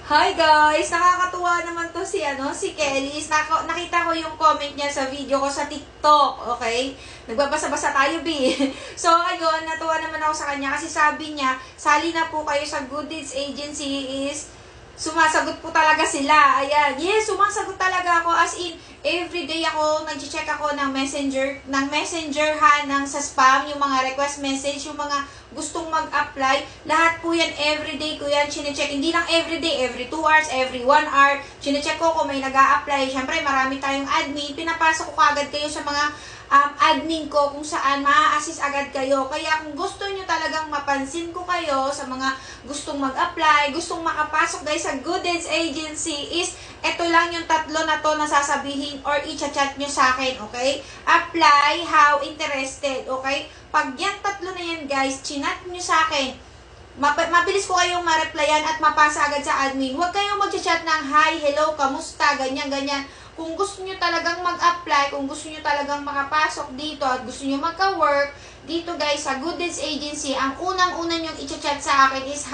Hi guys! Nakakatuwa naman to si Kelly. Nakita ko yung comment niya sa video ko sa TikTok, okay? Nagbabasa-basa tayo, B. So, ayun, natuwa naman ako sa kanya kasi sabi niya, sali na po kayo sa Good Deeds Agency is sumasagot po talaga sila. Ayan. Yes, sumasagot talaga ako. As in, everyday ako, nag-check ako ng messenger ha, sa spam, yung mga request message, yung mga gustong mag-apply. Lahat po yan, everyday ko yan, chinecheck. Hindi lang everyday, every 2 hours, every 1 hour. Chinecheck ko kung may nag-a-apply. Siyempre, marami tayong admin. Pinapasok ko agad kayo sa mga admin ko kung saan ma-assist agad kayo. Kaya kung gusto nyo talagang mapansin ko kayo sa mga gustong mag-apply, gustong makapasok guys sa Good Deeds Agency is eto lang yung tatlo na to na sasabihin or i-chat nyo sa akin, okay? Apply, how, interested, okay? Pag yan tatlo na yan guys, chinat nyo sa akin, mabilis ko kayong ma-replyan at mapasa agad sa admin. Huwag kayong mag-chat ng hi, hello, kamusta, ganyan, ganyan. Kung gusto nyo talagang mag-apply, kung gusto nyo talagang makapasok dito at gusto nyo magka-work, dito guys sa Good Deeds Agency, ang unang-una nyong i-chat sa akin is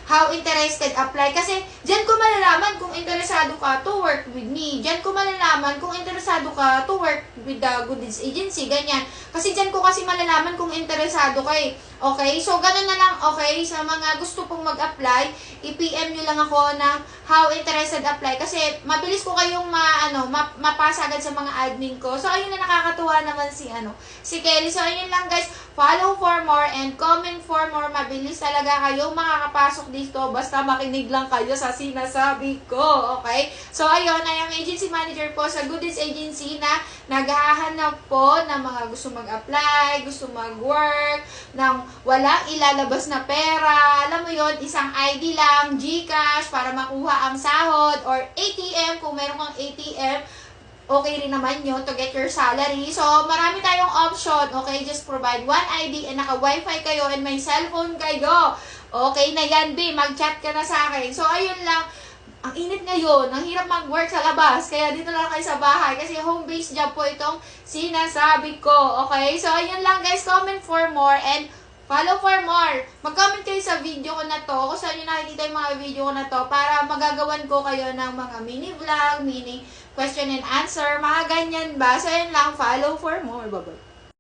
how interested apply. Kasi dyan ko malalaman kung interesado ka to work with me. Dyan ko malalaman kung interesado ka to work with the Good Deeds Agency. Ganyan. Kasi dyan ko kasi malalaman kung interesado ka eh. Okay? So, ganun na lang, okay? Sa mga gusto pong mag-apply, i-PM nyo lang ako ng how interested apply. Kasi mabilis ko kayong mapasa agad sa mga admin ko. So, ayun na nakakatuwa naman si Kelly. So, ayun lang guys. Follow for more and comment for more. Mabilis talaga kayong makakapasok dito. Basta makinig lang kayo sa sinasabi ko. Okay? So, ayun. I am agency manager po sa Good Deeds Agency na naghahanap po ng mga gusto mag-apply, gusto mag-work, ng walang ilalabas na pera. Alam mo yon, isang ID lang, GCash, para makuha ang sahod, or ATM, kung meron kang ATM, okay rin naman yun to get your salary. So, marami tayong option. Okay, just provide one ID and naka-wifi kayo and may cellphone kayo. Okay na yan, B. Mag-chat ka na sa akin. So, ayun lang. Ang init ngayon, ang hirap mag-work sa labas, kaya dito lang kayo sa bahay, kasi home-based job po itong sinasabi ko, okay? So, ayun lang guys, comment for more, and follow for more. Mag-comment kayo sa video ko na to, kung saan nyo nakikita yung mga video ko na to, para magagawan ko kayo ng mga mini vlog, mini question and answer, mga ganyan ba? So, ayun lang, follow for more. Bye-bye.